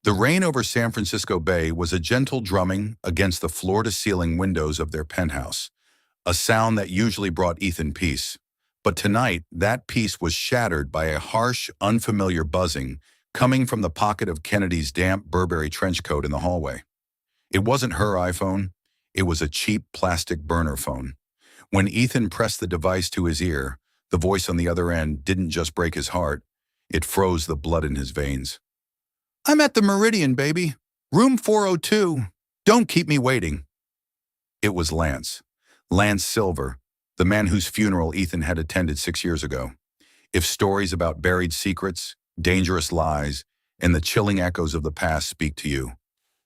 The rain over San Francisco Bay was a gentle drumming against the floor-to-ceiling windows of their penthouse, a sound that usually brought Ethan peace. But tonight, that peace was shattered by a harsh, unfamiliar buzzing coming from the pocket of Kennedy's damp Burberry trench coat in the hallway. It wasn't her iPhone, it was a cheap plastic burner phone. When Ethan pressed the device to his ear, the voice on the other end didn't just break his heart, it froze the blood in his veins. "I'm at the Meridian, baby. Room 402. Don't keep me waiting." It was Lance. Lance Silver, the man whose funeral Ethan had attended 6 years ago. If stories about buried secrets, dangerous lies, and the chilling echoes of the past speak to you,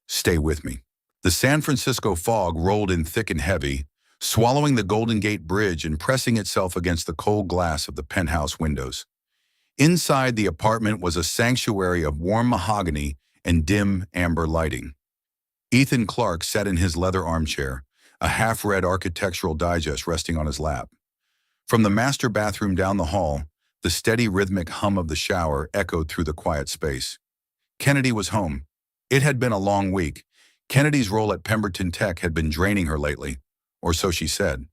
stay with me. The San Francisco fog rolled in thick and heavy, swallowing the Golden Gate Bridge and pressing itself against the cold glass of the penthouse windows. Inside the apartment was a sanctuary of warm mahogany and dim amber lighting. Ethan Clark sat in his leather armchair, a half-read architectural digest resting on his lap. From the master bathroom down the hall, the steady rhythmic hum of the shower echoed through the quiet space. Kennedy was home. It had been a long week. Kennedy's role at Pemberton Tech had been draining her lately, or so she said.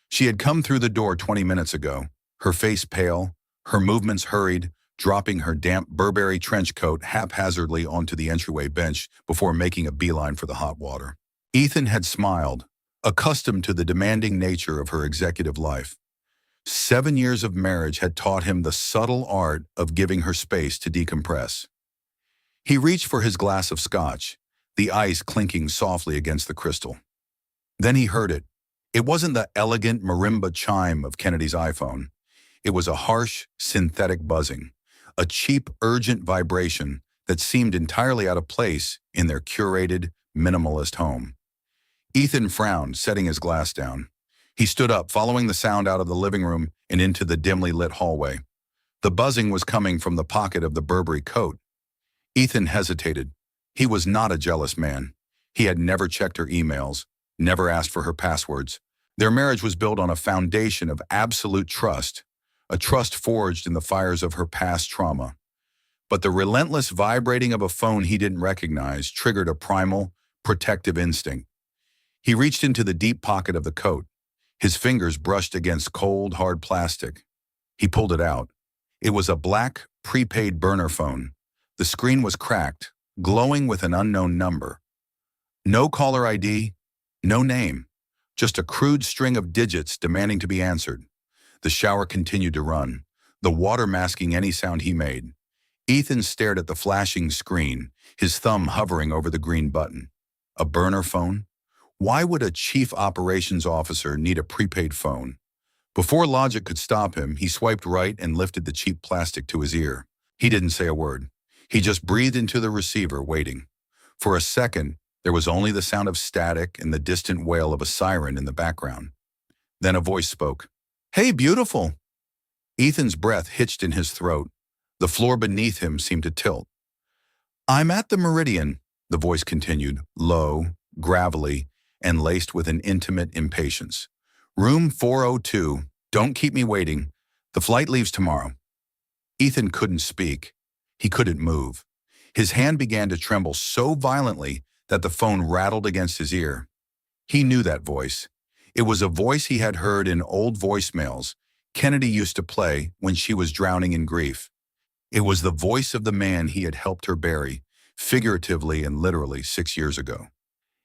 She had come through the door 20 minutes ago, her face pale, her movements hurried, dropping her damp Burberry trench coat haphazardly onto the entryway bench before making a beeline for the hot water. Ethan had smiled, accustomed to the demanding nature of her executive life. 7 years of marriage had taught him the subtle art of giving her space to decompress. He reached for his glass of scotch, the ice clinking softly against the crystal. Then he heard it. It wasn't the elegant marimba chime of Kennedy's iPhone. It was a harsh, synthetic buzzing, a cheap, urgent vibration that seemed entirely out of place in their curated, minimalist home. Ethan frowned, setting his glass down. He stood up, following the sound out of the living room and into the dimly lit hallway. The buzzing was coming from the pocket of the Burberry coat. Ethan hesitated. He was not a jealous man. He had never checked her emails, never asked for her passwords. Their marriage was built on a foundation of absolute trust, a trust forged in the fires of her past trauma. But the relentless vibrating of a phone he didn't recognize triggered a primal, protective instinct. He reached into the deep pocket of the coat. His fingers brushed against cold, hard plastic. He pulled it out. It was a black, prepaid burner phone. The screen was cracked, glowing with an unknown number. No caller ID, no name, just a crude string of digits demanding to be answered. The shower continued to run, the water masking any sound he made. Ethan stared at the flashing screen, his thumb hovering over the green button. A burner phone? Why would a chief operations officer need a prepaid phone? Before logic could stop him, he swiped right and lifted the cheap plastic to his ear. He didn't say a word. He just breathed into the receiver, waiting. For a second, there was only the sound of static and the distant wail of a siren in the background. Then a voice spoke. "Hey, beautiful." Ethan's breath hitched in his throat. The floor beneath him seemed to tilt. "I'm at the Meridian," the voice continued, low, gravelly, and laced with an intimate impatience. "Room 402. Don't keep me waiting. The flight leaves tomorrow." Ethan couldn't speak. He couldn't move. His hand began to tremble so violently that the phone rattled against his ear. He knew that voice. It was a voice he had heard in old voicemails Kennedy used to play when she was drowning in grief. It was the voice of the man he had helped her bury, figuratively and literally 6 years ago.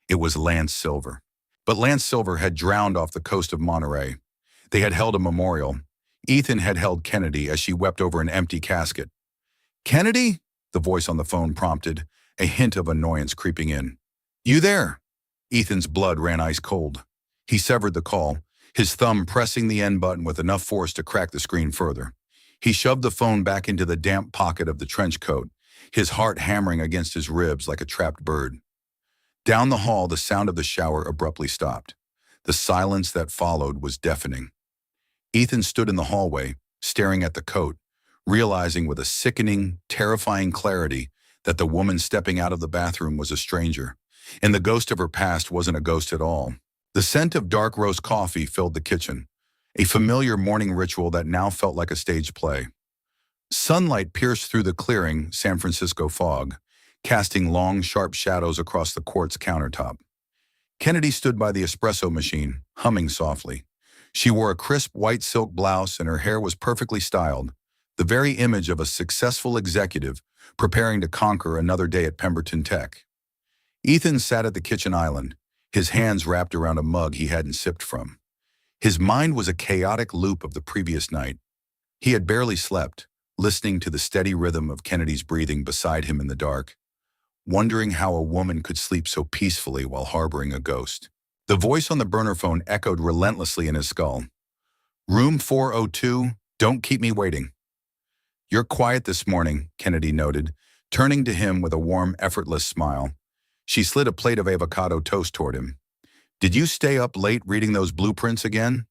It was Lance Silver. But Lance Silver had drowned off the coast of Monterey. They had held a memorial. Ethan had held Kennedy as she wept over an empty casket. "Kennedy?" the voice on the phone prompted, a hint of annoyance creeping in. "You there?" Ethan's blood ran ice cold. He severed the call, his thumb pressing the end button with enough force to crack the screen further. He shoved the phone back into the damp pocket of the trench coat, his heart hammering against his ribs like a trapped bird. Down the hall, the sound of the shower abruptly stopped. The silence that followed was deafening. Ethan stood in the hallway, staring at the coat, realizing with a sickening, terrifying clarity that the woman stepping out of the bathroom was a stranger, and the ghost of her past wasn't a ghost at all. The scent of dark roast coffee filled the kitchen, a familiar morning ritual that now felt like a stage play. Sunlight pierced through the clearing San Francisco fog, casting long, sharp shadows across the quartz countertop. Kennedy stood by the espresso machine, humming softly. She wore a crisp white silk blouse and her hair was perfectly styled, the very image of a successful executive preparing to conquer another day at Pemberton Tech. Ethan sat at the kitchen island, his hands wrapped around a mug he hadn't sipped from. His mind was a chaotic loop of the previous night. He had barely slept, listening to the steady rhythm of Kennedy's breathing beside him in the dark, wondering how a woman could sleep so peacefully while harboring a ghost. The voice on the burner phone echoed relentlessly in his skull. "Room 402, don't keep me waiting." "You're quiet this morning," Kennedy noted, turning to him with a warm, effortless smile. She slid a plate of avocado toast toward him. "Did you stay up late reading those blueprints again?"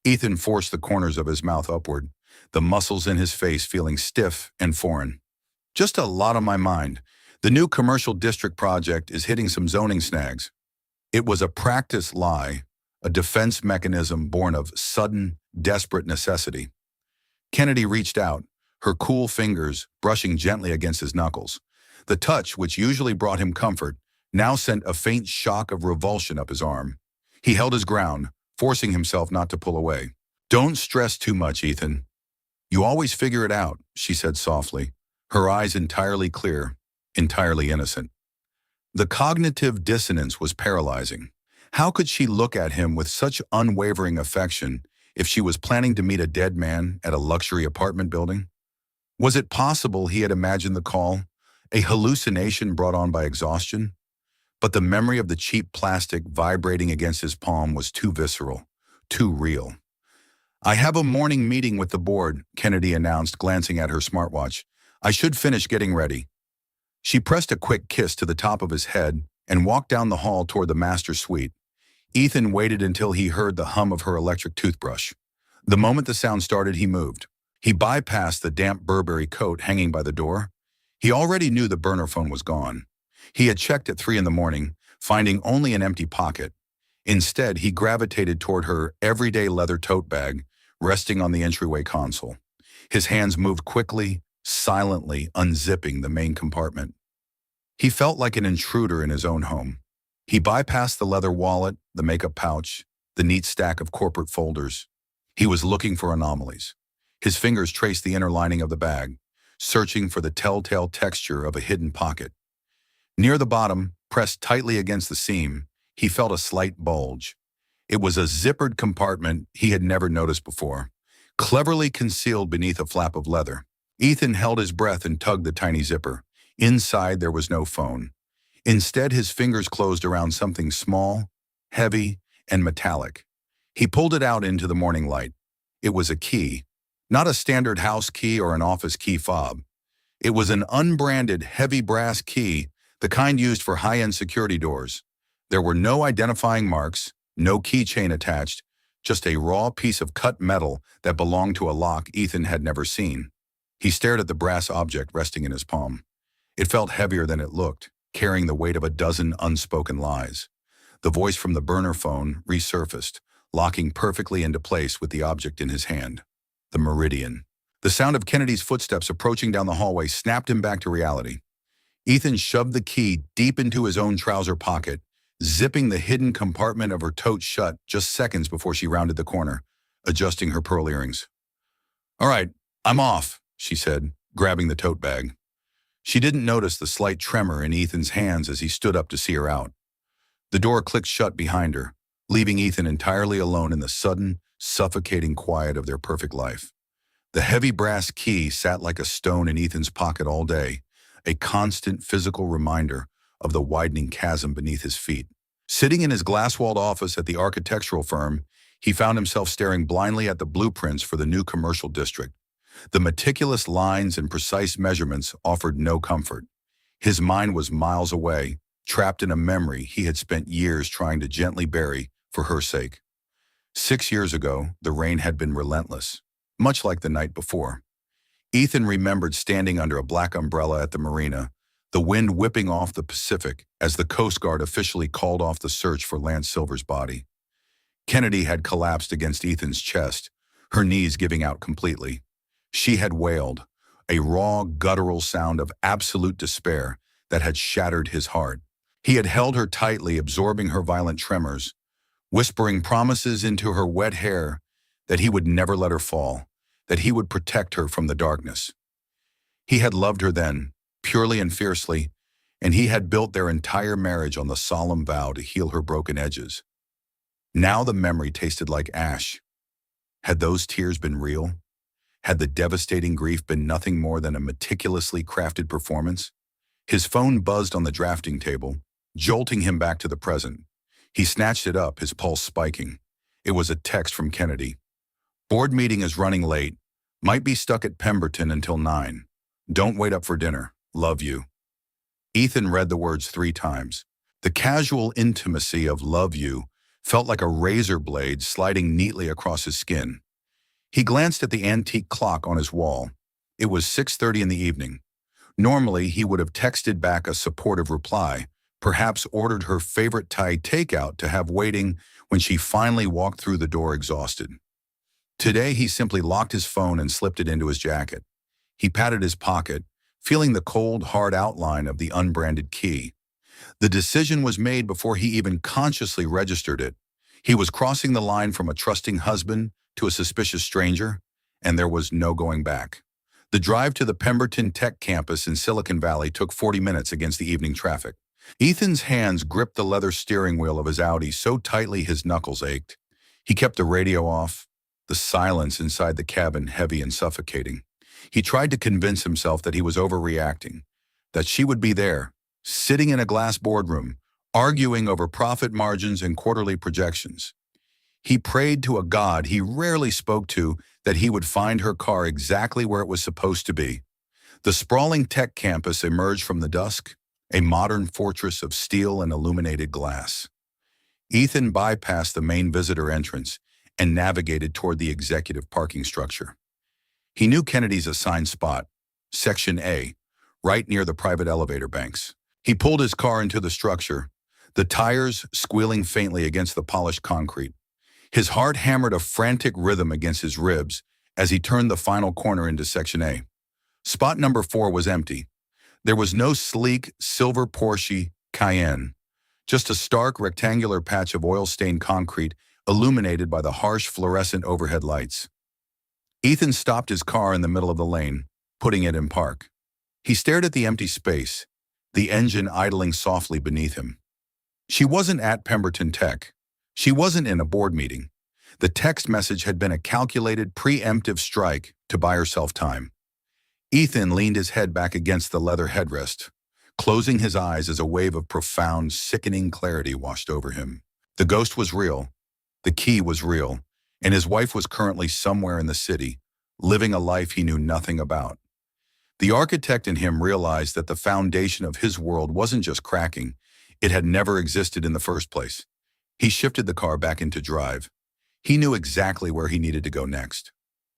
Ethan forced the corners of his mouth upward, the muscles in his face feeling stiff and foreign. "Just a lot on my mind. The new commercial district project is hitting some zoning snags." It was a practiced lie, a defense mechanism born of sudden, desperate necessity. Kennedy reached out, her cool fingers brushing gently against his knuckles. The touch, which usually brought him comfort, now sent a faint shock of revulsion up his arm. He held his ground, forcing himself not to pull away. "Don't stress too much, Ethan. You always figure it out," she said softly, her eyes entirely clear, entirely innocent. The cognitive dissonance was paralyzing. How could she look at him with such unwavering affection if she was planning to meet a dead man at a luxury apartment building? Was it possible he had imagined the call, a hallucination brought on by exhaustion? But the memory of the cheap plastic vibrating against his palm was too visceral, too real. "I have a morning meeting with the board," Kennedy announced, glancing at her smartwatch. "I should finish getting ready." She pressed a quick kiss to the top of his head and walked down the hall toward the master suite. Ethan waited until he heard the hum of her electric toothbrush. The moment the sound started, he moved. He bypassed the damp Burberry coat hanging by the door. He already knew the burner phone was gone. He had checked at 3 in the morning, finding only an empty pocket. Instead, he gravitated toward her everyday leather tote bag, resting on the entryway console. His hands moved quickly, silently unzipping the main compartment. He felt like an intruder in his own home. He bypassed the leather wallet, the makeup pouch, the neat stack of corporate folders. He was looking for anomalies. His fingers traced the inner lining of the bag, searching for the telltale texture of a hidden pocket. Near the bottom, pressed tightly against the seam, he felt a slight bulge. It was a zippered compartment he had never noticed before, cleverly concealed beneath a flap of leather. Ethan held his breath and tugged the tiny zipper. Inside, there was no phone. Instead, his fingers closed around something small, heavy, and metallic. He pulled it out into the morning light. It was a key, not a standard house key or an office key fob. It was an unbranded, heavy brass key, the kind used for high-end security doors. There were no identifying marks, no keychain attached, just a raw piece of cut metal that belonged to a lock Ethan had never seen. He stared at the brass object resting in his palm. It felt heavier than it looked, carrying the weight of a dozen unspoken lies. The voice from the burner phone resurfaced, locking perfectly into place with the object in his hand. The Meridian. The sound of Kennedy's footsteps approaching down the hallway snapped him back to reality. Ethan shoved the key deep into his own trouser pocket, zipping the hidden compartment of her tote shut just seconds before she rounded the corner, adjusting her pearl earrings. "All right, I'm off," she said, grabbing the tote bag. She didn't notice the slight tremor in Ethan's hands as he stood up to see her out. The door clicked shut behind her, leaving Ethan entirely alone in the sudden, suffocating quiet of their perfect life. The heavy brass key sat like a stone in Ethan's pocket all day, a constant physical reminder of the widening chasm beneath his feet. Sitting in his glass-walled office at the architectural firm, he found himself staring blindly at the blueprints for the new commercial district. The meticulous lines and precise measurements offered no comfort. His mind was miles away, trapped in a memory he had spent years trying to gently bury for her sake. 6 years ago, the rain had been relentless, much like the night before. Ethan remembered standing under a black umbrella at the marina, the wind whipping off the Pacific as the Coast Guard officially called off the search for Lance Silver's body. Kennedy had collapsed against Ethan's chest, her knees giving out completely. She had wailed, a raw, guttural sound of absolute despair that had shattered his heart. He had held her tightly, absorbing her violent tremors, whispering promises into her wet hair that he would never let her fall, that he would protect her from the darkness. He had loved her then, purely and fiercely, and he had built their entire marriage on the solemn vow to heal her broken edges. Now the memory tasted like ash. Had those tears been real? Had the devastating grief been nothing more than a meticulously crafted performance? His phone buzzed on the drafting table, jolting him back to the present. He snatched it up, his pulse spiking. It was a text from Kennedy. Board meeting is running late. Might be stuck at Pemberton until 9. Don't wait up for dinner. Love you. Ethan read the words 3 times. The casual intimacy of love you felt like a razor blade sliding neatly across his skin. He glanced at the antique clock on his wall. It was 6:30 in the evening. Normally, he would have texted back a supportive reply, perhaps ordered her favorite Thai takeout to have waiting when she finally walked through the door exhausted. Today, he simply locked his phone and slipped it into his jacket. He patted his pocket, feeling the cold, hard outline of the unbranded key. The decision was made before he even consciously registered it. He was crossing the line from a trusting husband to a suspicious stranger, and there was no going back. The drive to the Pemberton Tech campus in Silicon Valley took 40 minutes against the evening traffic. Ethan's hands gripped the leather steering wheel of his Audi so tightly his knuckles ached. He kept the radio off, the silence inside the cabin heavy and suffocating. He tried to convince himself that he was overreacting, that she would be there, sitting in a glass boardroom, arguing over profit margins and quarterly projections. He prayed to a God he rarely spoke to that he would find her car exactly where it was supposed to be. The sprawling tech campus emerged from the dusk, a modern fortress of steel and illuminated glass. Ethan bypassed the main visitor entrance and navigated toward the executive parking structure. He knew Kennedy's assigned spot, Section A, right near the private elevator banks. He pulled his car into the structure, the tires squealing faintly against the polished concrete. His heart hammered a frantic rhythm against his ribs as he turned the final corner into Section A. Spot number 4 was empty. There was no sleek, silver Porsche Cayenne, just a stark, rectangular patch of oil-stained concrete illuminated by the harsh fluorescent overhead lights. Ethan stopped his car in the middle of the lane, putting it in park. He stared at the empty space, the engine idling softly beneath him. She wasn't at Pemberton Tech. She wasn't in a board meeting. The text message had been a calculated, preemptive strike to buy herself time. Ethan leaned his head back against the leather headrest, closing his eyes as a wave of profound, sickening clarity washed over him. The ghost was real. The key was real. And his wife was currently somewhere in the city, living a life he knew nothing about. The architect in him realized that the foundation of his world wasn't just cracking, it had never existed in the first place. He shifted the car back into drive. He knew exactly where he needed to go next.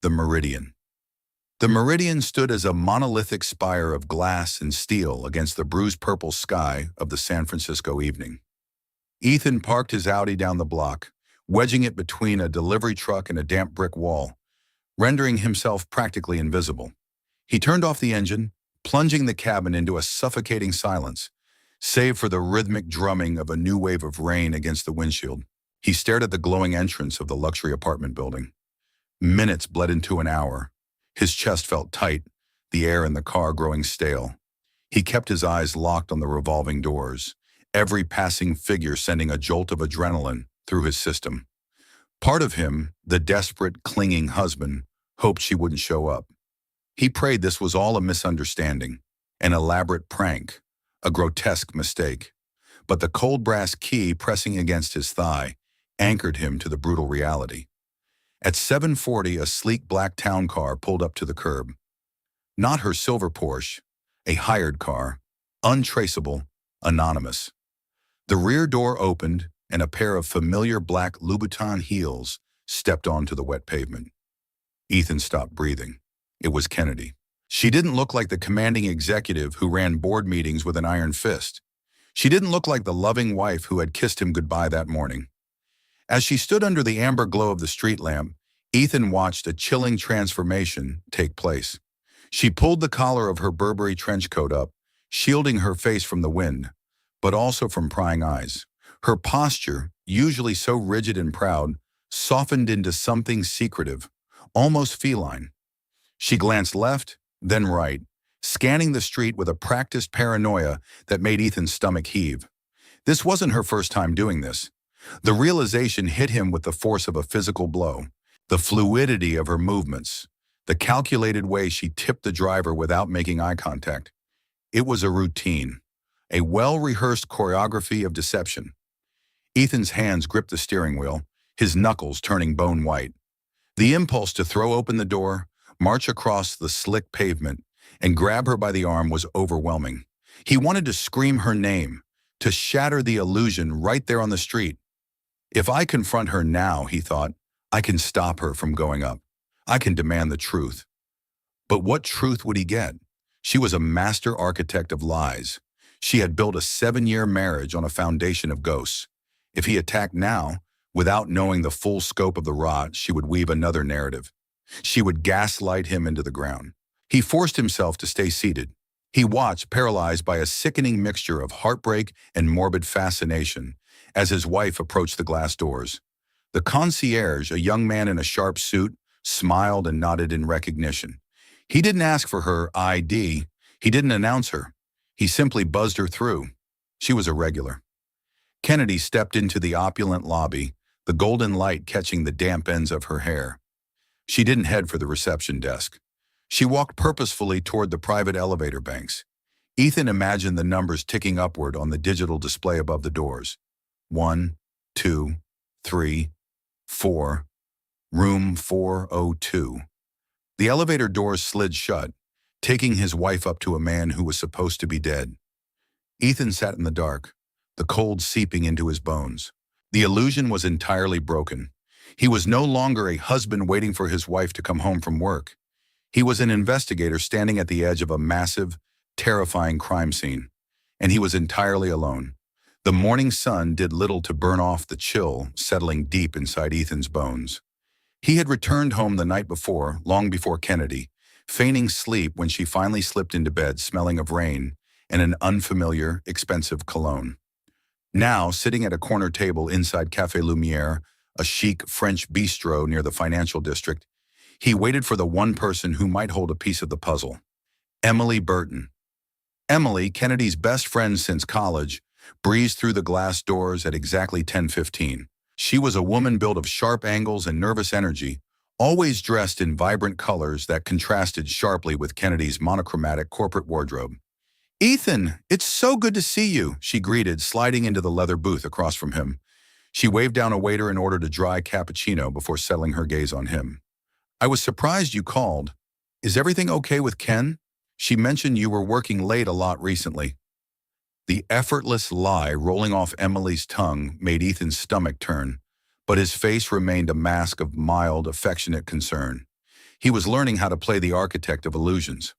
The Meridian. The Meridian stood as a monolithic spire of glass and steel against the bruised purple sky of the San Francisco evening. Ethan parked his Audi down the block, wedging it between a delivery truck and a damp brick wall, rendering himself practically invisible. He turned off the engine, plunging the cabin into a suffocating silence, save for the rhythmic drumming of a new wave of rain against the windshield. He stared at the glowing entrance of the luxury apartment building. Minutes bled into an hour. His chest felt tight, the air in the car growing stale. He kept his eyes locked on the revolving doors, every passing figure sending a jolt of adrenaline through his system. Part of him, the desperate, clinging husband, hoped she wouldn't show up. He prayed this was all a misunderstanding, an elaborate prank, a grotesque mistake. But the cold brass key pressing against his thigh anchored him to the brutal reality. At 7:40, a sleek black town car pulled up to the curb. Not her silver Porsche, a hired car, untraceable, anonymous. The rear door opened, and a pair of familiar black Louboutin heels stepped onto the wet pavement. Ethan stopped breathing. It was Kennedy. She didn't look like the commanding executive who ran board meetings with an iron fist. She didn't look like the loving wife who had kissed him goodbye that morning. As she stood under the amber glow of the street lamp, Ethan watched a chilling transformation take place. She pulled the collar of her Burberry trench coat up, shielding her face from the wind, but also from prying eyes. Her posture, usually so rigid and proud, softened into something secretive, almost feline. She glanced left, then right, scanning the street with a practiced paranoia that made Ethan's stomach heave. This wasn't her first time doing this. The realization hit him with the force of a physical blow. The fluidity of her movements, the calculated way she tipped the driver without making eye contact. It was a routine, a well-rehearsed choreography of deception. Ethan's hands gripped the steering wheel, his knuckles turning bone white. The impulse to throw open the door, march across the slick pavement, and grab her by the arm was overwhelming. He wanted to scream her name, to shatter the illusion right there on the street. If I confront her now, he thought, I can stop her from going up. I can demand the truth. But what truth would he get? She was a master architect of lies. She had built a 7-year marriage on a foundation of ghosts. If he attacked now, without knowing the full scope of the rot, she would weave another narrative. She would gaslight him into the ground. He forced himself to stay seated. He watched, paralyzed by a sickening mixture of heartbreak and morbid fascination, as his wife approached the glass doors. The concierge, a young man in a sharp suit, smiled and nodded in recognition. He didn't ask for her ID. He didn't announce her. He simply buzzed her through. She was a regular. Kennedy stepped into the opulent lobby, the golden light catching the damp ends of her hair. She didn't head for the reception desk. She walked purposefully toward the private elevator banks. Ethan imagined the numbers ticking upward on the digital display above the doors. 1, 2, 3, 4, room 402. The elevator doors slid shut, taking his wife up to a man who was supposed to be dead. Ethan sat in the dark, the cold seeping into his bones. The illusion was entirely broken. He was no longer a husband waiting for his wife to come home from work. He was an investigator standing at the edge of a massive, terrifying crime scene, and he was entirely alone. The morning sun did little to burn off the chill settling deep inside Ethan's bones. He had returned home the night before, long before Kennedy, feigning sleep when she finally slipped into bed smelling of rain and an unfamiliar, expensive cologne. Now, sitting at a corner table inside Café Lumière, a chic French bistro near the financial district, he waited for the one person who might hold a piece of the puzzle. Emily Burton. Emily, Kennedy's best friend since college, breezed through the glass doors at exactly 10:15. She was a woman built of sharp angles and nervous energy, always dressed in vibrant colors that contrasted sharply with Kennedy's monochromatic corporate wardrobe. "Ethan, it's so good to see you," she greeted, sliding into the leather booth across from him. She waved down a waiter and ordered a dry cappuccino before settling her gaze on him. "I was surprised you called. Is everything okay with Ken? She mentioned you were working late a lot recently." The effortless lie rolling off Emily's tongue made Ethan's stomach turn, but his face remained a mask of mild, affectionate concern. He was learning how to play the architect of illusions.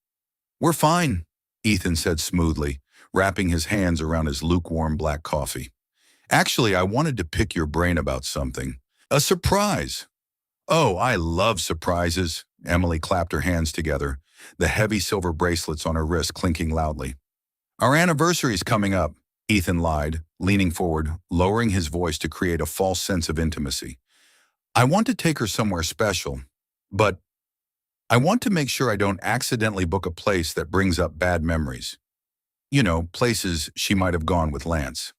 "We're fine," Ethan said smoothly, wrapping his hands around his lukewarm black coffee. "Actually, I wanted to pick your brain about something. A surprise." "Oh, I love surprises." Emily clapped her hands together, the heavy silver bracelets on her wrist clinking loudly. "Our anniversary's coming up," Ethan lied, leaning forward, lowering his voice to create a false sense of intimacy. "I want to take her somewhere special, but I want to make sure I don't accidentally book a place that brings up bad memories. You know, places she might have gone with Lance."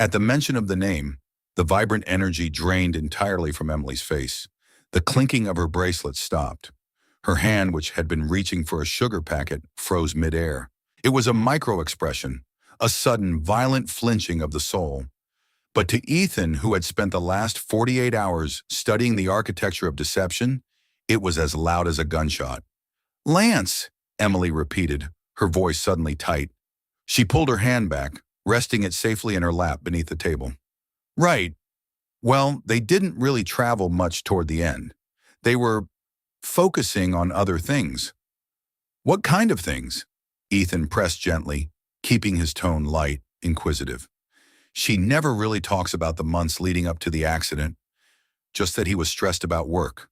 At the mention of the name, the vibrant energy drained entirely from Emily's face. The clinking of her bracelet stopped. Her hand, which had been reaching for a sugar packet, froze midair. It was a micro-expression, a sudden, violent flinching of the soul. But to Ethan, who had spent the last 48 hours studying the architecture of deception, it was as loud as a gunshot. "Lance," Emily repeated, her voice suddenly tight. She pulled her hand back, resting it safely in her lap beneath the table. "Right. Well, they didn't really travel much toward the end. They were focusing on other things." "What kind of things?" Ethan pressed gently, keeping his tone light, inquisitive. "She never really talks about the months leading up to the accident, just that he was stressed about work."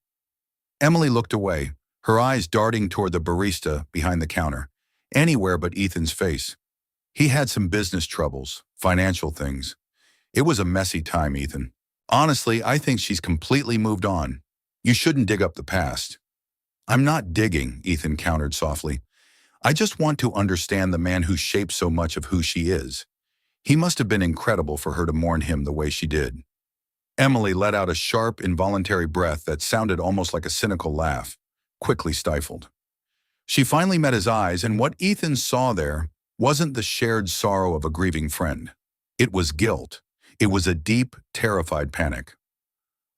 Emily looked away, her eyes darting toward the barista behind the counter. Anywhere but Ethan's face. He had some business troubles, financial things. It was a messy time, Ethan. Honestly, I think she's completely moved on. You shouldn't dig up the past. I'm not digging, Ethan countered softly. I just want to understand the man who shaped so much of who she is. He must have been incredible for her to mourn him the way she did. Emily let out a sharp, involuntary breath that sounded almost like a cynical laugh, quickly stifled. She finally met his eyes, and what Ethan saw there wasn't the shared sorrow of a grieving friend. It was guilt. It was a deep, terrified panic.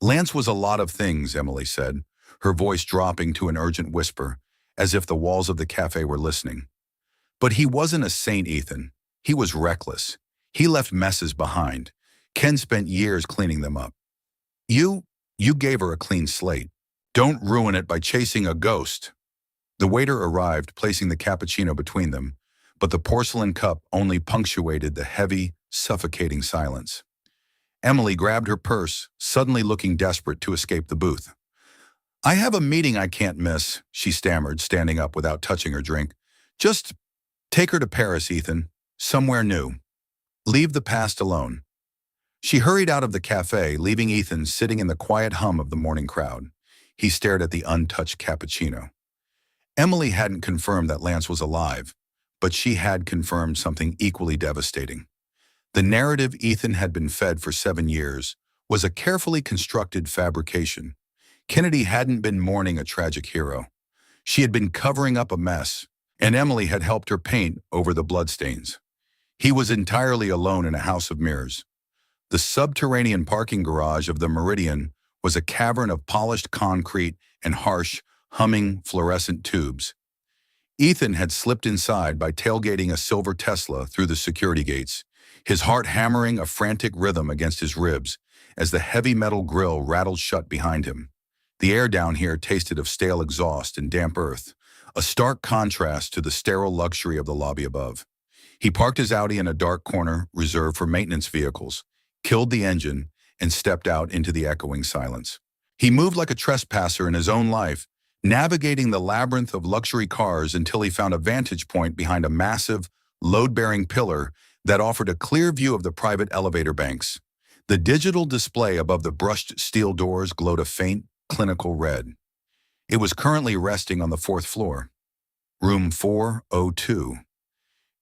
Lance was a lot of things, Emily said, her voice dropping to an urgent whisper, as if the walls of the cafe were listening. But he wasn't a saint, Ethan. He was reckless. He left messes behind. Ken spent years cleaning them up. You gave her a clean slate. Don't ruin it by chasing a ghost. The waiter arrived, placing the cappuccino between them, but the porcelain cup only punctuated the heavy, suffocating silence. Emily grabbed her purse, suddenly looking desperate to escape the booth. I have a meeting I can't miss, she stammered, standing up without touching her drink. Just take her to Paris, Ethan. Somewhere new. Leave the past alone. She hurried out of the cafe, leaving Ethan sitting in the quiet hum of the morning crowd. He stared at the untouched cappuccino. Emily hadn't confirmed that Lance was alive, but she had confirmed something equally devastating. The narrative Ethan had been fed for 7 years was a carefully constructed fabrication. Kennedy hadn't been mourning a tragic hero. She had been covering up a mess, and Emily had helped her paint over the bloodstains. He was entirely alone in a house of mirrors. The subterranean parking garage of the Meridian was a cavern of polished concrete and harsh, humming fluorescent tubes. Ethan had slipped inside by tailgating a silver Tesla through the security gates, his heart hammering a frantic rhythm against his ribs as the heavy metal grill rattled shut behind him. The air down here tasted of stale exhaust and damp earth, a stark contrast to the sterile luxury of the lobby above. He parked his Audi in a dark corner reserved for maintenance vehicles, killed the engine, and stepped out into the echoing silence. He moved like a trespasser in his own life, navigating the labyrinth of luxury cars until he found a vantage point behind a massive, load-bearing pillar that offered a clear view of the private elevator banks. The digital display above the brushed steel doors glowed a faint, clinical red. It was currently resting on the 4th floor. Room 402.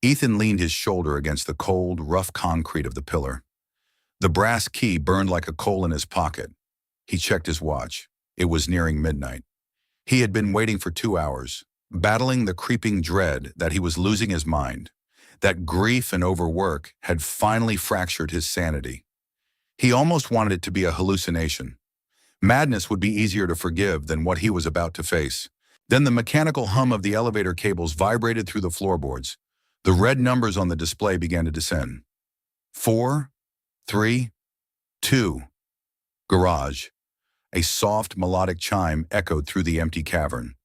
Ethan leaned his shoulder against the cold, rough concrete of the pillar. The brass key burned like a coal in his pocket. He checked his watch. It was nearing midnight. He had been waiting for 2 hours, battling the creeping dread that he was losing his mind, that grief and overwork had finally fractured his sanity. He almost wanted it to be a hallucination. Madness would be easier to forgive than what he was about to face. Then the mechanical hum of the elevator cables vibrated through the floorboards. The red numbers on the display began to descend. 4, 3, 2. Garage. A soft, melodic chime echoed through the empty cavern.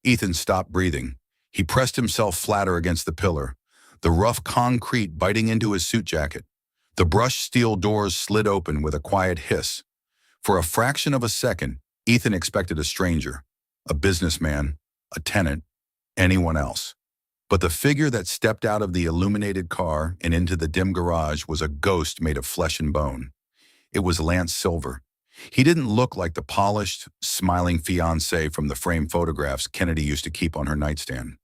Ethan stopped breathing. He pressed himself flatter against the pillar, the rough concrete biting into his suit jacket. The brushed steel doors slid open with a quiet hiss. For a fraction of a second, Ethan expected a stranger, a businessman, a tenant, anyone else. But the figure that stepped out of the illuminated car and into the dim garage was a ghost made of flesh and bone. It was Lance Silver. He didn't look like the polished, smiling fiancé from the framed photographs Kennedy used to keep on her nightstand.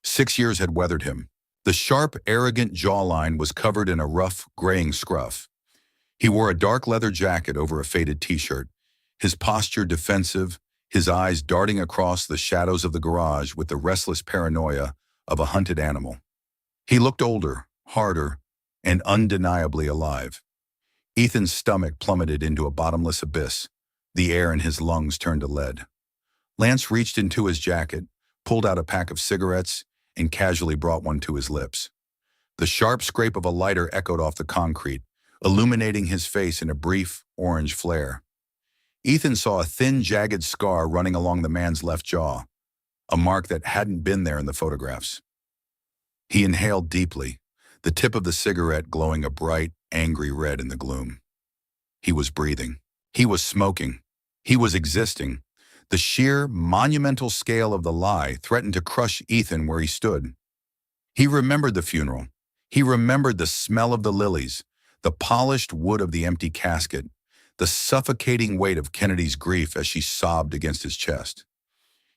6 years had weathered him. The sharp, arrogant jawline was covered in a rough, graying scruff. He wore a dark leather jacket over a faded t-shirt, his posture defensive, his eyes darting across the shadows of the garage with the restless paranoia of a hunted animal. He looked older, harder, and undeniably alive. Ethan's stomach plummeted into a bottomless abyss. The air in his lungs turned to lead. Lance reached into his jacket, pulled out a pack of cigarettes, and casually brought one to his lips. The sharp scrape of a lighter echoed off the concrete, illuminating his face in a brief, orange flare. Ethan saw a thin, jagged scar running along the man's left jaw, a mark that hadn't been there in the photographs. He inhaled deeply, the tip of the cigarette glowing a bright, angry red in the gloom. He was breathing. He was smoking. He was existing. The sheer, monumental scale of the lie threatened to crush Ethan where he stood. He remembered the funeral. He remembered the smell of the lilies, the polished wood of the empty casket, the suffocating weight of Kennedy's grief as she sobbed against his chest.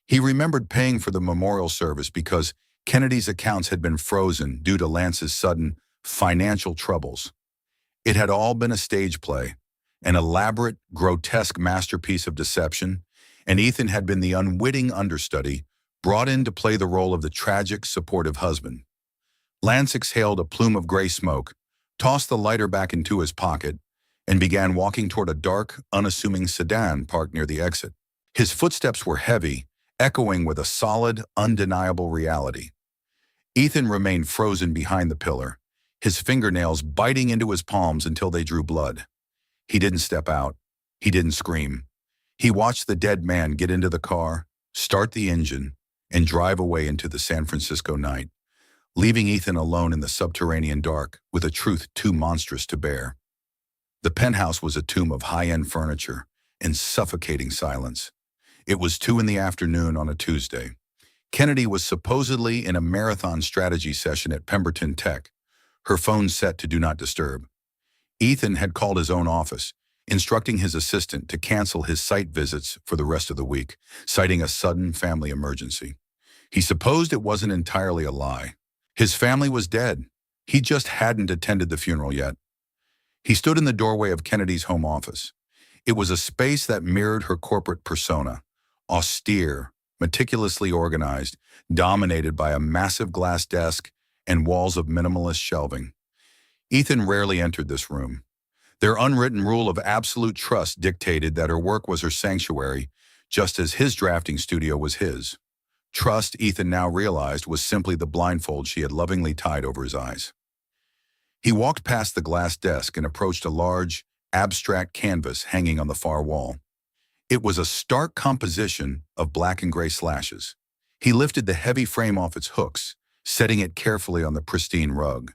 He remembered paying for the memorial service because Kennedy's accounts had been frozen due to Lance's sudden financial troubles. It had all been a stage play, an elaborate, grotesque masterpiece of deception, and Ethan had been the unwitting understudy brought in to play the role of the tragic, supportive husband. Lance exhaled a plume of gray smoke, tossed the lighter back into his pocket, and began walking toward a dark, unassuming sedan parked near the exit. His footsteps were heavy, echoing with a solid, undeniable reality. Ethan remained frozen behind the pillar, his fingernails biting into his palms until they drew blood. He didn't step out. He didn't scream. He watched the dead man get into the car, start the engine, and drive away into the San Francisco night, leaving Ethan alone in the subterranean dark with a truth too monstrous to bear. The penthouse was a tomb of high-end furniture and suffocating silence. It was 2 in the afternoon on a Tuesday. Kennedy was supposedly in a marathon strategy session at Pemberton Tech, her phone set to Do Not Disturb. Ethan had called his own office, instructing his assistant to cancel his site visits for the rest of the week, citing a sudden family emergency. He supposed it wasn't entirely a lie. His family was dead. He just hadn't attended the funeral yet. He stood in the doorway of Kennedy's home office. It was a space that mirrored her corporate persona, austere, meticulously organized, dominated by a massive glass desk and walls of minimalist shelving. Ethan rarely entered this room. Their unwritten rule of absolute trust dictated that her work was her sanctuary, just as his drafting studio was his. Trust, Ethan now realized, was simply the blindfold she had lovingly tied over his eyes. He walked past the glass desk and approached a large, abstract canvas hanging on the far wall. It was a stark composition of black and gray slashes. He lifted the heavy frame off its hooks, setting it carefully on the pristine rug.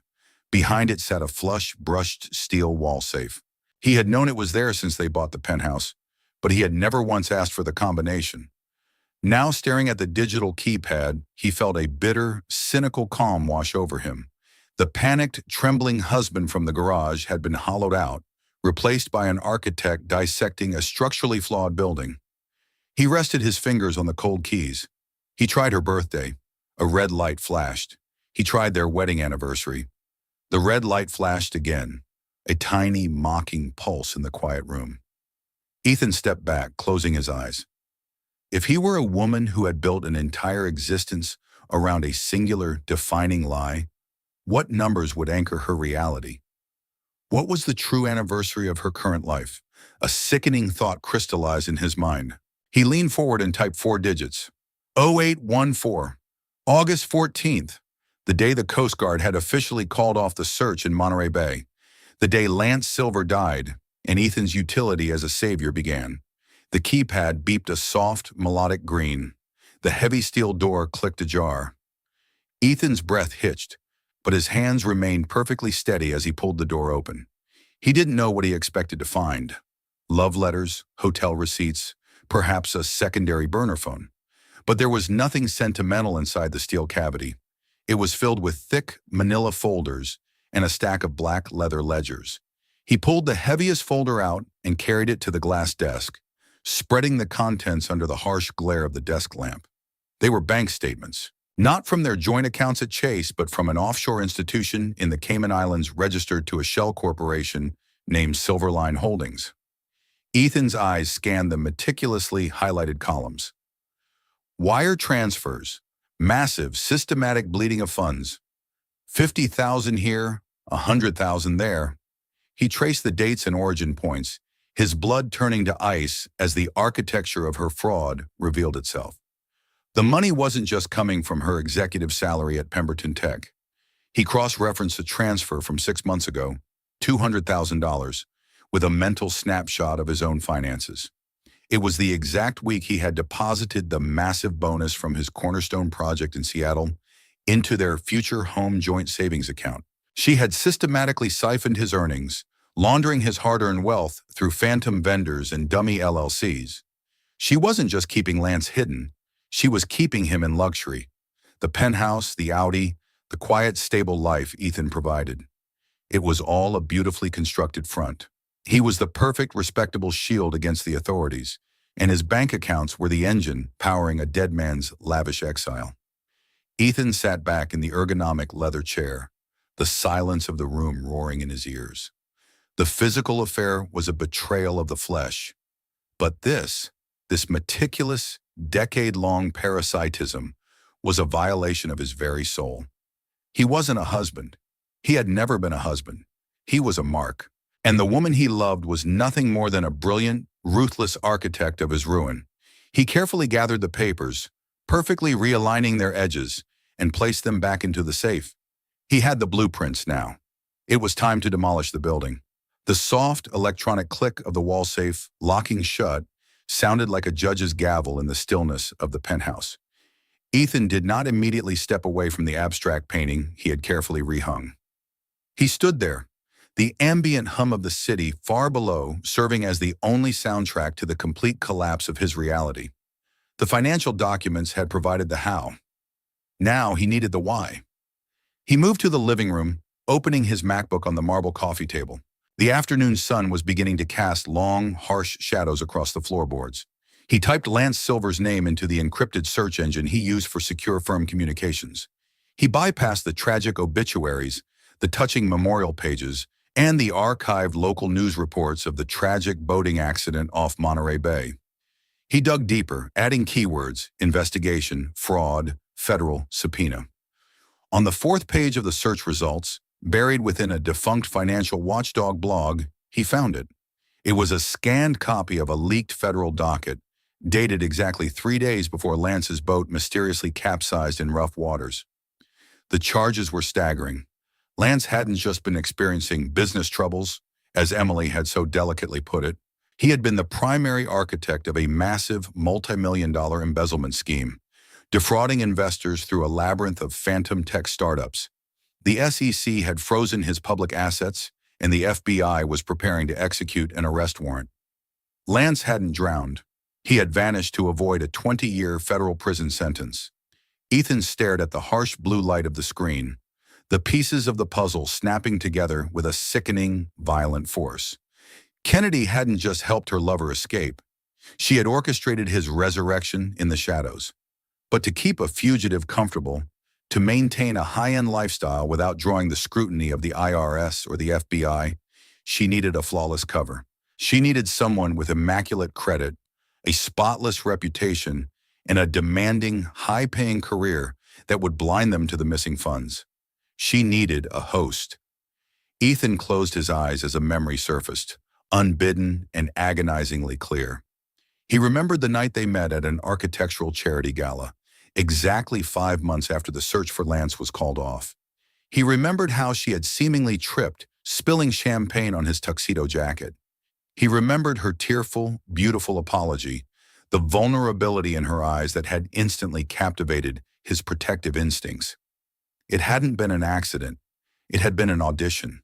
Behind it sat a flush, brushed steel wall safe. He had known it was there since they bought the penthouse, but he had never once asked for the combination. Now, staring at the digital keypad, he felt a bitter, cynical calm wash over him. The panicked, trembling husband from the garage had been hollowed out, replaced by an architect dissecting a structurally flawed building. He rested his fingers on the cold keys. He tried her birthday. A red light flashed. He tried their wedding anniversary. The red light flashed again, a tiny, mocking pulse in the quiet room. Ethan stepped back, closing his eyes. If he were a woman who had built an entire existence around a singular, defining lie, what numbers would anchor her reality? What was the true anniversary of her current life? A sickening thought crystallized in his mind. He leaned forward and typed 4 digits. 0814. August 14th. The day the Coast Guard had officially called off the search in Monterey Bay. The day Lance Silver died, and Ethan's utility as a savior began. The keypad beeped a soft, melodic green. The heavy steel door clicked ajar. Ethan's breath hitched, but his hands remained perfectly steady as he pulled the door open. He didn't know what he expected to find. Love letters, hotel receipts, perhaps a secondary burner phone. But there was nothing sentimental inside the steel cavity. It was filled with thick, manila folders and a stack of black leather ledgers. He pulled the heaviest folder out and carried it to the glass desk, spreading the contents under the harsh glare of the desk lamp. They were bank statements. Not from their joint accounts at Chase, but from an offshore institution in the Cayman Islands registered to a shell corporation named Silverline Holdings. Ethan's eyes scanned the meticulously highlighted columns. Wire transfers, massive, systematic bleeding of funds. 50,000 here, 100,000 there. He traced the dates and origin points, his blood turning to ice as the architecture of her fraud revealed itself. The money wasn't just coming from her executive salary at Pemberton Tech. He cross-referenced a transfer from 6 months ago, $200,000, with a mental snapshot of his own finances. It was the exact week he had deposited the massive bonus from his cornerstone project in Seattle into their future home joint savings account. She had systematically siphoned his earnings, laundering his hard-earned wealth through phantom vendors and dummy LLCs. She wasn't just keeping Lance hidden. She was keeping him in luxury. The penthouse, the Audi, the quiet, stable life Ethan provided. It was all a beautifully constructed front. He was the perfect, respectable shield against the authorities, and his bank accounts were the engine powering a dead man's lavish exile. Ethan sat back in the ergonomic leather chair, the silence of the room roaring in his ears. The physical affair was a betrayal of the flesh, but this meticulous, decade-long parasitism was a violation of his very soul. He wasn't a husband. He had never been a husband. He was a mark. And the woman he loved was nothing more than a brilliant, ruthless architect of his ruin. He carefully gathered the papers, perfectly realigning their edges, and placed them back into the safe. He had the blueprints now. It was time to demolish the building. The soft, electronic click of the wall safe, locking shut, sounded like a judge's gavel in the stillness of the penthouse. Ethan did not immediately step away from the abstract painting he had carefully rehung. He stood there, the ambient hum of the city far below serving as the only soundtrack to the complete collapse of his reality. The financial documents had provided the how. Now he needed the why. He moved to the living room, opening his MacBook on the marble coffee table. The afternoon sun was beginning to cast long, harsh shadows across the floorboards. He typed Lance Silver's name into the encrypted search engine he used for secure firm communications. He bypassed the tragic obituaries, the touching memorial pages, and the archived local news reports of the tragic boating accident off Monterey Bay. He dug deeper, adding keywords: investigation, fraud, federal, subpoena. On the fourth page of the search results, buried within a defunct financial watchdog blog, he found it. It was a scanned copy of a leaked federal docket, dated exactly 3 days before Lance's boat mysteriously capsized in rough waters. The charges were staggering. Lance hadn't just been experiencing business troubles, as Emily had so delicately put it. He had been the primary architect of a massive multi-million-dollar embezzlement scheme, defrauding investors through a labyrinth of phantom tech startups. The SEC had frozen his public assets, and the FBI was preparing to execute an arrest warrant. Lance hadn't drowned. He had vanished to avoid a 20-year federal prison sentence. Ethan stared at the harsh blue light of the screen, the pieces of the puzzle snapping together with a sickening, violent force. Kennedy hadn't just helped her lover escape. She had orchestrated his resurrection in the shadows. But to keep a fugitive comfortable, to maintain a high-end lifestyle without drawing the scrutiny of the IRS or the FBI, she needed a flawless cover. She needed someone with immaculate credit, a spotless reputation, and a demanding, high-paying career that would blind them to the missing funds. She needed a host. Ethan closed his eyes as a memory surfaced, unbidden and agonizingly clear. He remembered the night they met at an architectural charity gala, exactly 5 months after the search for Lance was called off. He remembered how she had seemingly tripped, spilling champagne on his tuxedo jacket. He remembered her tearful, beautiful apology, the vulnerability in her eyes that had instantly captivated his protective instincts. It hadn't been an accident. It had been an audition.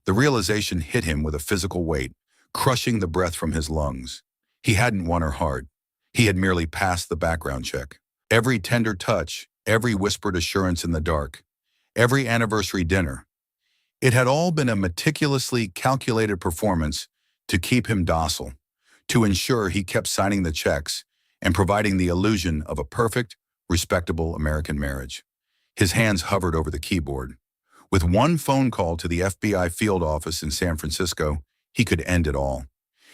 The realization hit him with a physical weight, crushing the breath from his lungs. He hadn't won her heart. He had merely passed the background check. Every tender touch, every whispered assurance in the dark, every anniversary dinner. It had all been a meticulously calculated performance to keep him docile, to ensure he kept signing the checks and providing the illusion of a perfect, respectable American marriage. His hands hovered over the keyboard. With one phone call to the FBI field office in San Francisco, he could end it all.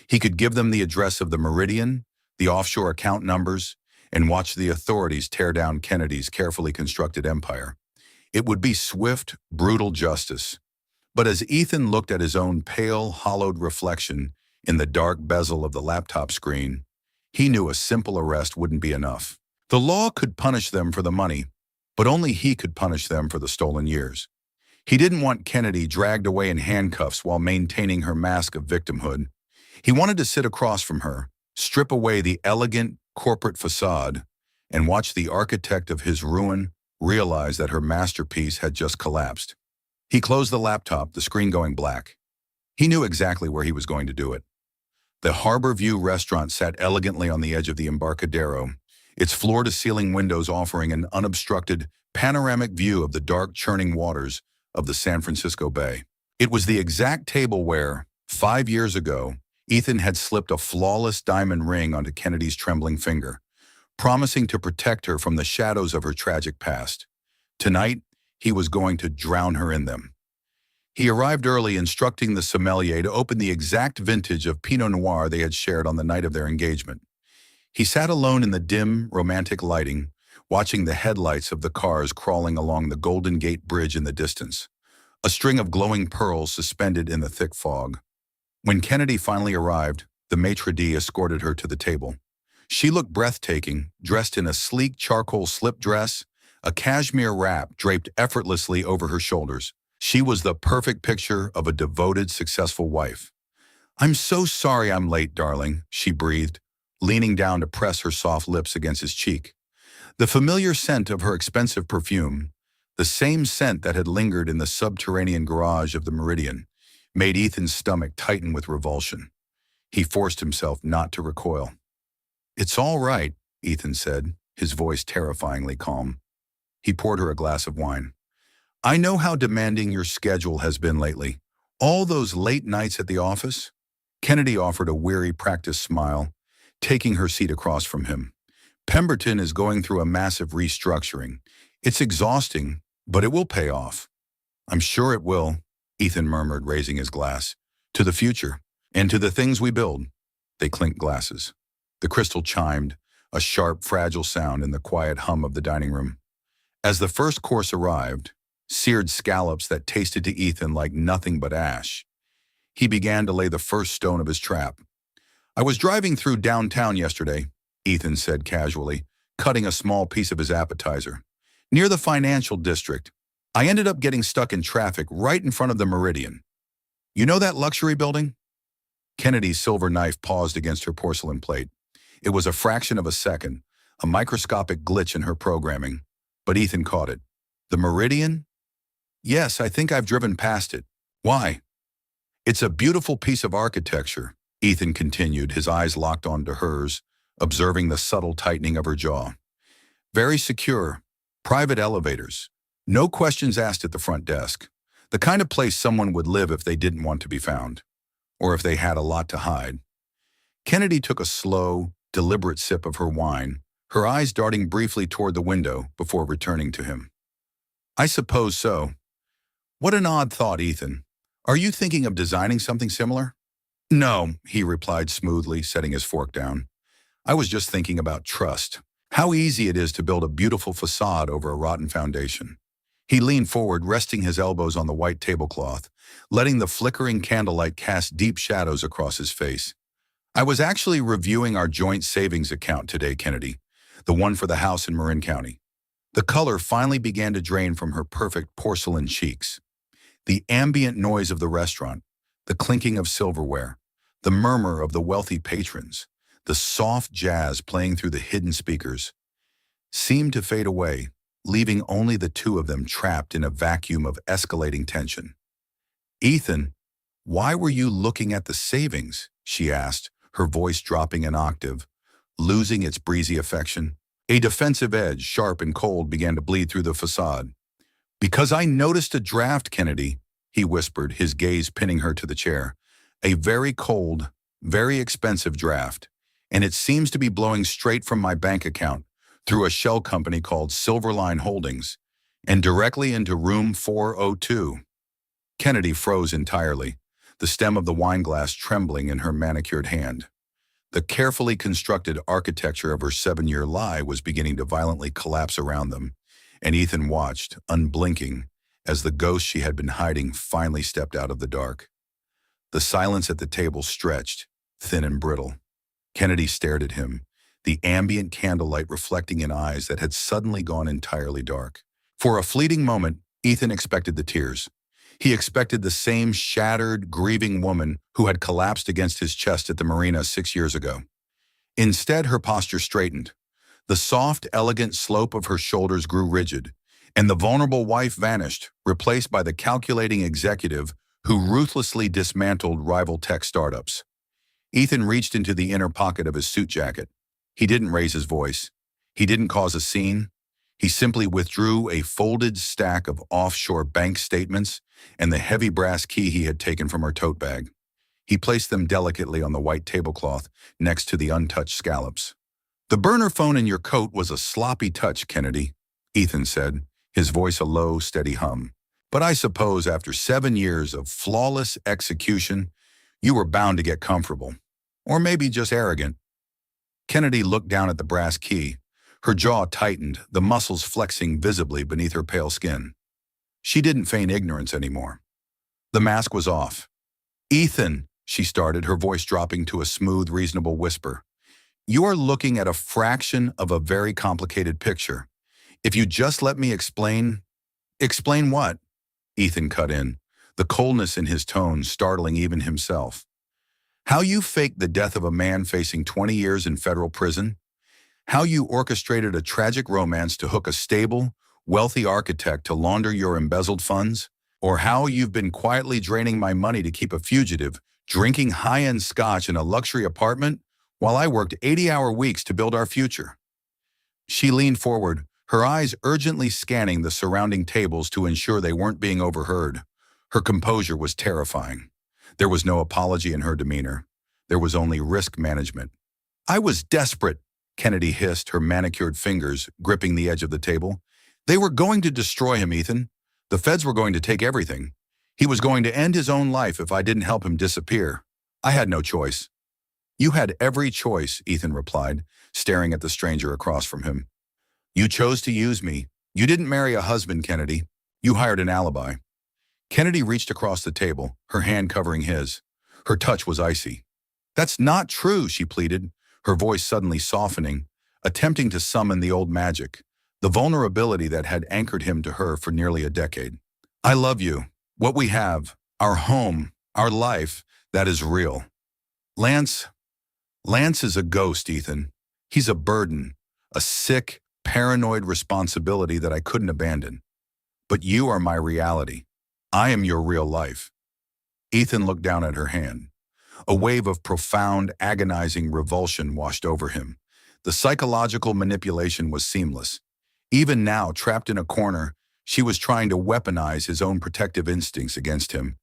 He could give them the address of the Meridian, the offshore account numbers, and watch the authorities tear down Kennedy's carefully constructed empire. It would be swift, brutal justice. But as Ethan looked at his own pale, hollowed reflection in the dark bezel of the laptop screen, he knew a simple arrest wouldn't be enough. The law could punish them for the money, but only he could punish them for the stolen years. He didn't want Kennedy dragged away in handcuffs while maintaining her mask of victimhood. He wanted to sit across from her, strip away the elegant corporate facade, and watch the architect of his ruin realize that her masterpiece had just collapsed. He closed the laptop, the screen going black. He knew exactly where he was going to do it. The Harbor View restaurant sat elegantly on the edge of the Embarcadero, its floor-to-ceiling windows offering an unobstructed panoramic view of the dark, churning waters of the San Francisco Bay. It was the exact table where, 5 years ago, Ethan had slipped a flawless diamond ring onto Kennedy's trembling finger, promising to protect her from the shadows of her tragic past. Tonight, he was going to drown her in them. He arrived early, instructing the sommelier to open the exact vintage of Pinot Noir they had shared on the night of their engagement. He sat alone in the dim, romantic lighting, watching the headlights of the cars crawling along the Golden Gate Bridge in the distance, a string of glowing pearls suspended in the thick fog. When Kennedy finally arrived, the maitre d' escorted her to the table. She looked breathtaking, dressed in a sleek charcoal slip dress, a cashmere wrap draped effortlessly over her shoulders. She was the perfect picture of a devoted, successful wife. "I'm so sorry I'm late, darling," she breathed, leaning down to press her soft lips against his cheek. The familiar scent of her expensive perfume, the same scent that had lingered in the subterranean garage of the Meridian, made Ethan's stomach tighten with revulsion. He forced himself not to recoil. "It's all right," Ethan said, his voice terrifyingly calm. He poured her a glass of wine. "I know how demanding your schedule has been lately. All those late nights at the office." Kennedy offered a weary, practiced smile, taking her seat across from him. "Pemberton is going through a massive restructuring. It's exhausting, but it will pay off." "I'm sure it will," Ethan murmured, raising his glass. "To the future, and to the things we build." They clinked glasses. The crystal chimed, a sharp, fragile sound in the quiet hum of the dining room. As the first course arrived, seared scallops that tasted to Ethan like nothing but ash, he began to lay the first stone of his trap. "I was driving through downtown yesterday," Ethan said casually, cutting a small piece of his appetizer. "Near the financial district, I ended up getting stuck in traffic right in front of the Meridian. You know that luxury building?" Kennedy's silver knife paused against her porcelain plate. It was a fraction of a second, a microscopic glitch in her programming, but Ethan caught it. "The Meridian?" "Yes, I think I've driven past it." "Why?" "It's a beautiful piece of architecture," Ethan continued, his eyes locked onto hers, observing the subtle tightening of her jaw. "Very secure, private elevators, no questions asked at the front desk. The kind of place someone would live if they didn't want to be found, or if they had a lot to hide." Kennedy took a slow, deliberate sip of her wine, her eyes darting briefly toward the window before returning to him. "I suppose so. What an odd thought, Ethan. Are you thinking of designing something similar?" "No," he replied smoothly, setting his fork down. "I was just thinking about trust. How easy it is to build a beautiful facade over a rotten foundation." He leaned forward, resting his elbows on the white tablecloth, letting the flickering candlelight cast deep shadows across his face. "I was actually reviewing our joint savings account today, Kennedy, the one for the house in Marin County." The color finally began to drain from her perfect porcelain cheeks. The ambient noise of the restaurant, the clinking of silverware, the murmur of the wealthy patrons, the soft jazz playing through the hidden speakers, seemed to fade away, leaving only the two of them trapped in a vacuum of escalating tension. "Ethan, why were you looking at the savings?" she asked, her voice dropping an octave, losing its breezy affection. A defensive edge, sharp and cold, began to bleed through the facade. "Because I noticed a draft, Kennedy," he whispered, his gaze pinning her to the chair. "A very cold, very expensive draft, and it seems to be blowing straight from my bank account through a shell company called Silverline Holdings and directly into room 402. Kennedy froze entirely, the stem of the wineglass trembling in her manicured hand. The carefully constructed architecture of her 7-year lie was beginning to violently collapse around them, and Ethan watched, unblinking, as the ghost she had been hiding finally stepped out of the dark. The silence at the table stretched, thin and brittle. Kennedy stared at him, the ambient candlelight reflecting in eyes that had suddenly gone entirely dark. For a fleeting moment, Ethan expected the tears. He expected the same shattered, grieving woman who had collapsed against his chest at the marina 6 years ago. Instead, her posture straightened. The soft, elegant slope of her shoulders grew rigid, and the vulnerable wife vanished, replaced by the calculating executive who ruthlessly dismantled rival tech startups. Ethan reached into the inner pocket of his suit jacket. He didn't raise his voice. He didn't cause a scene. He simply withdrew a folded stack of offshore bank statements and the heavy brass key he had taken from her tote bag. He placed them delicately on the white tablecloth next to the untouched scallops. "The burner phone in your coat was a sloppy touch, Kennedy," Ethan said, his voice a low, steady hum. "But I suppose after 7 years of flawless execution, you were bound to get comfortable. Or maybe just arrogant." Kennedy looked down at the brass key. Her jaw tightened, the muscles flexing visibly beneath her pale skin. She didn't feign ignorance anymore. The mask was off. "Ethan," she started, her voice dropping to a smooth, reasonable whisper, "you are looking at a fraction of a very complicated picture. If you just let me explain—" "Explain what?" Ethan cut in, the coldness in his tone startling even himself. "How you faked the death of a man facing 20 years in federal prison? How you orchestrated a tragic romance to hook a stable, wealthy architect to launder your embezzled funds? Or how you've been quietly draining my money to keep a fugitive, drinking high-end scotch in a luxury apartment, while I worked 80-hour weeks to build our future?" She leaned forward, her eyes urgently scanning the surrounding tables to ensure they weren't being overheard. Her composure was terrifying. There was no apology in her demeanor. There was only risk management. "I was desperate," Kennedy hissed, her manicured fingers gripping the edge of the table. "They were going to destroy him, Ethan. The feds were going to take everything. He was going to end his own life if I didn't help him disappear. I had no choice." "You had every choice," Ethan replied, staring at the stranger across from him. "You chose to use me. You didn't marry a husband, Kennedy. You hired an alibi." Kennedy reached across the table, her hand covering his. Her touch was icy. "That's not true," she pleaded, her voice suddenly softening, attempting to summon the old magic, the vulnerability that had anchored him to her for nearly a decade. "I love you. What we have, our home, our life, that is real. Lance is a ghost, Ethan. He's a burden, a sick, paranoid responsibility that I couldn't abandon. But you are my reality. I am your real life." Ethan looked down at her hand. A wave of profound, agonizing revulsion washed over him. The psychological manipulation was seamless. Even now, trapped in a corner, she was trying to weaponize his own protective instincts against him,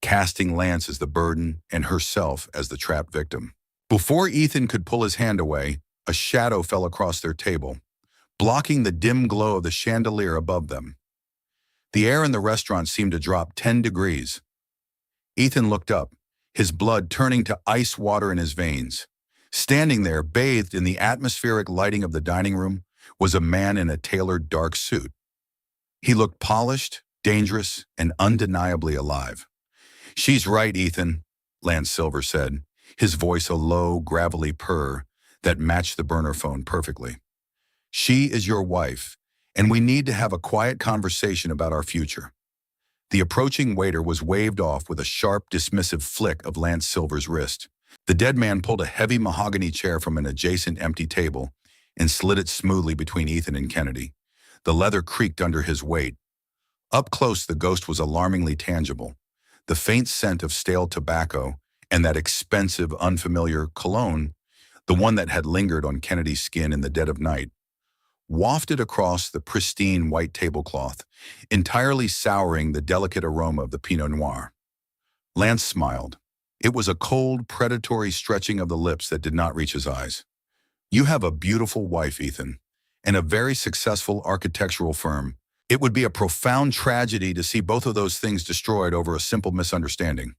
casting Lance as the burden and herself as the trapped victim. Before Ethan could pull his hand away, a shadow fell across their table, blocking the dim glow of the chandelier above them. The air in the restaurant seemed to drop 10 degrees. Ethan looked up, his blood turning to ice water in his veins. Standing there, bathed in the atmospheric lighting of the dining room, was a man in a tailored dark suit. He looked polished, dangerous, and undeniably alive. "She's right, Ethan," Lance Silver said, his voice a low, gravelly purr that matched the burner phone perfectly. "She is your wife, and we need to have a quiet conversation about our future." The approaching waiter was waved off with a sharp, dismissive flick of Lance Silver's wrist. The dead man pulled a heavy mahogany chair from an adjacent empty table and slid it smoothly between Ethan and Kennedy. The leather creaked under his weight. Up close, the ghost was alarmingly tangible. The faint scent of stale tobacco and that expensive, unfamiliar cologne, the one that had lingered on Kennedy's skin in the dead of night, wafted across the pristine white tablecloth, entirely souring the delicate aroma of the Pinot Noir. Lance smiled. It was a cold, predatory stretching of the lips that did not reach his eyes. "You have a beautiful wife, Ethan, and a very successful architectural firm. It would be a profound tragedy to see both of those things destroyed over a simple misunderstanding."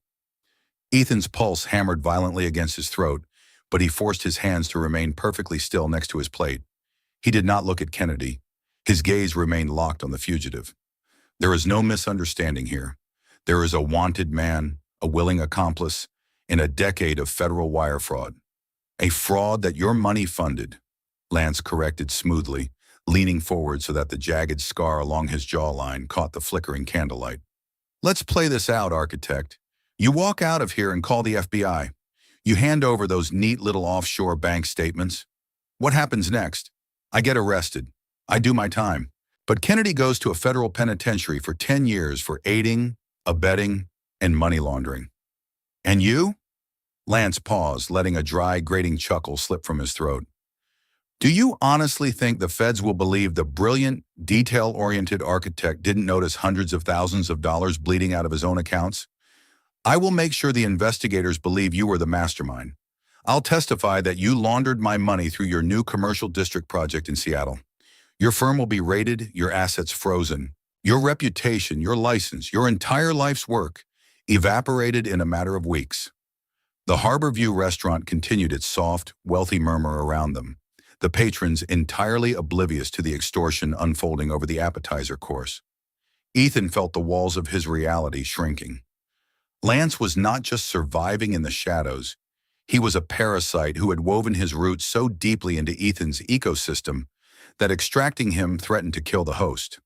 Ethan's pulse hammered violently against his throat, but he forced his hands to remain perfectly still next to his plate. He did not look at Kennedy. His gaze remained locked on the fugitive. "There is no misunderstanding here. There is a wanted man, a willing accomplice, in a decade of federal wire fraud. A fraud that your money funded," Lance corrected smoothly, leaning forward so that the jagged scar along his jawline caught the flickering candlelight. "Let's play this out, architect. You walk out of here and call the FBI. You hand over those neat little offshore bank statements. What happens next? I get arrested. I do my time. But Kennedy goes to a federal penitentiary for 10 years for aiding, abetting, and money laundering. And you?" Lance paused, letting a dry, grating chuckle slip from his throat. Do you honestly think the feds will believe the brilliant, detail-oriented architect didn't notice hundreds of thousands of dollars bleeding out of his own accounts? I will make sure the investigators believe you were the mastermind. I'll testify that you laundered my money through your new commercial district project in Seattle. Your firm will be raided, your assets frozen, your reputation, your license, your entire life's work evaporated in a matter of weeks. The Harbor View restaurant continued its soft, wealthy murmur around them, the patrons entirely oblivious to the extortion unfolding over the appetizer course. Ethan felt the walls of his reality shrinking. Lance was not just surviving in the shadows. He was a parasite who had woven his roots so deeply into Ethan's ecosystem that extracting him threatened to kill the host.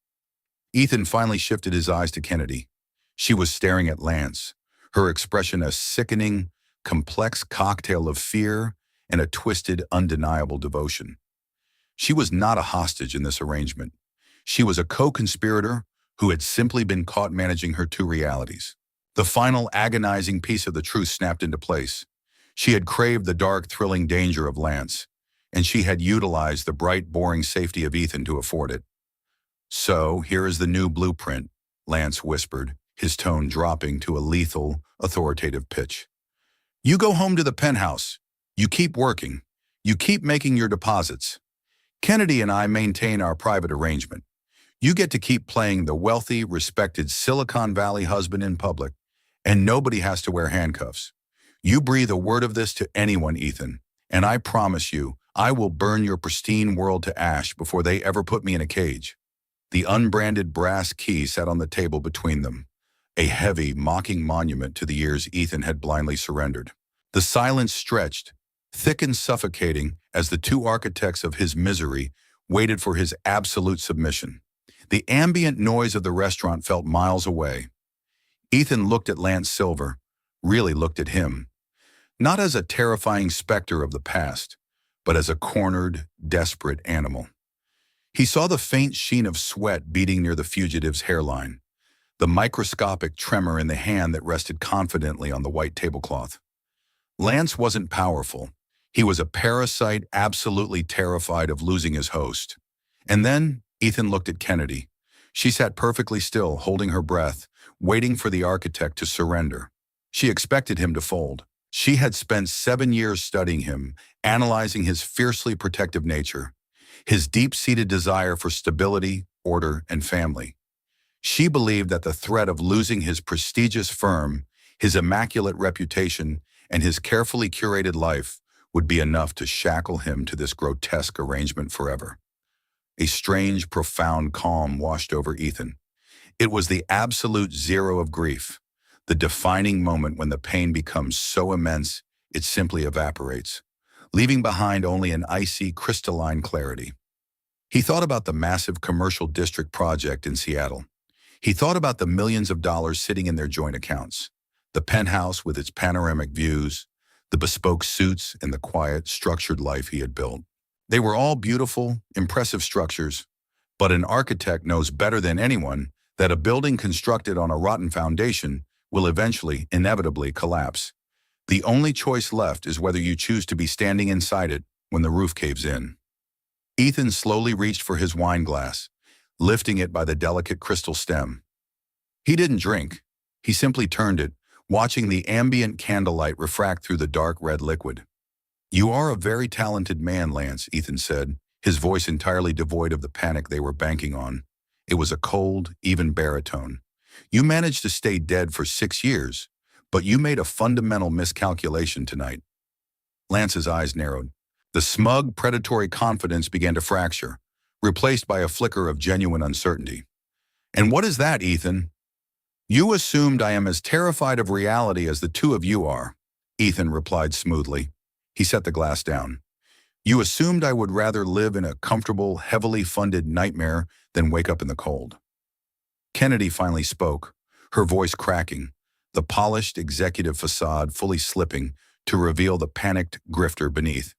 Ethan finally shifted his eyes to Kennedy. She was staring at Lance, her expression a sickening, complex cocktail of fear and a twisted, undeniable devotion. She was not a hostage in this arrangement. She was a co-conspirator who had simply been caught managing her two realities. The final agonizing piece of the truth snapped into place. She had craved the dark, thrilling danger of Lance, and she had utilized the bright, boring safety of Ethan to afford it. "So, here is the new blueprint," Lance whispered, his tone dropping to a lethal, authoritative pitch. "You go home to the penthouse. You keep working. You keep making your deposits. Kennedy and I maintain our private arrangement. You get to keep playing the wealthy, respected Silicon Valley husband in public, and nobody has to wear handcuffs. You breathe a word of this to anyone, Ethan, and I promise you, I will burn your pristine world to ash before they ever put me in a cage." The unbranded brass key sat on the table between them, a heavy, mocking monument to the years Ethan had blindly surrendered. The silence stretched, thick and suffocating, as the two architects of his misery waited for his absolute submission. The ambient noise of the restaurant felt miles away. Ethan looked at Lance Silver, really looked at him, not as a terrifying specter of the past, but as a cornered, desperate animal. He saw the faint sheen of sweat beading near the fugitive's hairline, the microscopic tremor in the hand that rested confidently on the white tablecloth. Lance wasn't powerful. He was a parasite absolutely terrified of losing his host. And then Ethan looked at Kennedy. She sat perfectly still, holding her breath, waiting for the architect to surrender. She expected him to fold. She had spent 7 years studying him, analyzing his fiercely protective nature, his deep-seated desire for stability, order, and family. She believed that the threat of losing his prestigious firm, his immaculate reputation, and his carefully curated life would be enough to shackle him to this grotesque arrangement forever. A strange, profound calm washed over Ethan. It was the absolute zero of grief, the defining moment when the pain becomes so immense it simply evaporates, leaving behind only an icy, crystalline clarity. He thought about the massive commercial district project in Seattle. He thought about the millions of dollars sitting in their joint accounts, the penthouse with its panoramic views, the bespoke suits, and the quiet, structured life he had built. They were all beautiful, impressive structures, but an architect knows better than anyone that a building constructed on a rotten foundation will eventually, inevitably collapse. The only choice left is whether you choose to be standing inside it when the roof caves in. Ethan slowly reached for his wine glass, lifting it by the delicate crystal stem. He didn't drink. He simply turned it, watching the ambient candlelight refract through the dark red liquid. "You are a very talented man, Lance," Ethan said, his voice entirely devoid of the panic they were banking on. It was a cold, even baritone. "You managed to stay dead for 6 years, but you made a fundamental miscalculation tonight." Lance's eyes narrowed. The smug, predatory confidence began to fracture, replaced by a flicker of genuine uncertainty. "And what is that, Ethan?" "You assumed I am as terrified of reality as the two of you are," Ethan replied smoothly. He set the glass down. "You assumed I would rather live in a comfortable, heavily funded nightmare than wake up in the cold." Kennedy finally spoke, her voice cracking, the polished executive facade fully slipping to reveal the panicked grifter beneath.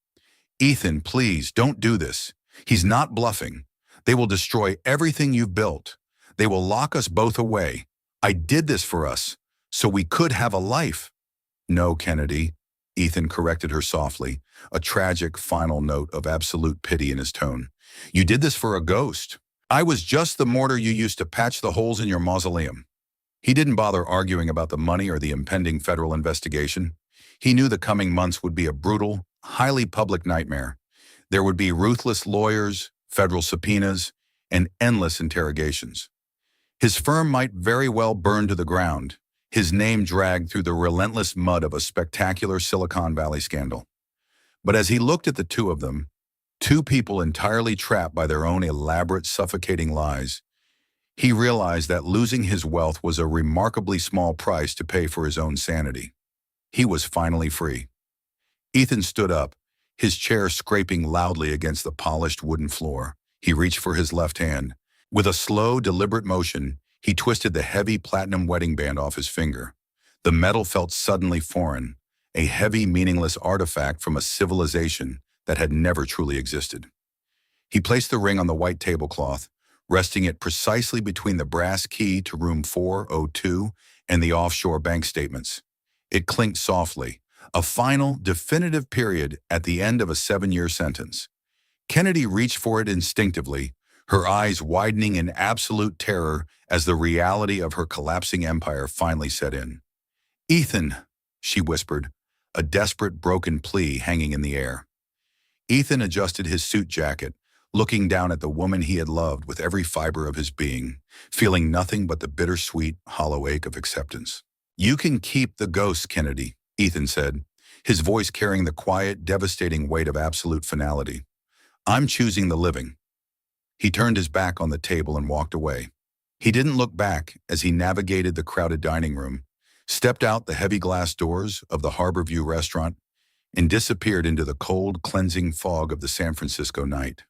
"Ethan, please, don't do this. He's not bluffing. They will destroy everything you've built. They will lock us both away. I did this for us, so we could have a life." "No, Kennedy." Ethan corrected her softly, a tragic final note of absolute pity in his tone. You did this for a ghost. I was just the mortar you used to patch the holes in your mausoleum. He didn't bother arguing about the money or the impending federal investigation. He knew the coming months would be a brutal, highly public nightmare. There would be ruthless lawyers, federal subpoenas, and endless interrogations. His firm might very well burn to the ground, his name dragged through the relentless mud of a spectacular Silicon Valley scandal. But as he looked at the two of them, two people entirely trapped by their own elaborate, suffocating lies, he realized that losing his wealth was a remarkably small price to pay for his own sanity. He was finally free. Ethan stood up, his chair scraping loudly against the polished wooden floor. He reached for his left hand. With a slow, deliberate motion, he twisted the heavy platinum wedding band off his finger. The metal felt suddenly foreign, a heavy, meaningless artifact from a civilization that had never truly existed. He placed the ring on the white tablecloth, resting it precisely between the brass key to room 402 and the offshore bank statements. It clinked softly, a final, definitive period at the end of a 7-year sentence. Kennedy reached for it instinctively, her eyes widening in absolute terror as the reality of her collapsing empire finally set in. Ethan, she whispered, a desperate, broken plea hanging in the air. Ethan adjusted his suit jacket, looking down at the woman he had loved with every fiber of his being, feeling nothing but the bittersweet, hollow ache of acceptance. You can keep the ghost, Kennedy, Ethan said, his voice carrying the quiet, devastating weight of absolute finality. I'm choosing the living. He turned his back on the table and walked away. He didn't look back as he navigated the crowded dining room, stepped out the heavy glass doors of the Harborview restaurant, and disappeared into the cold, cleansing fog of the San Francisco night.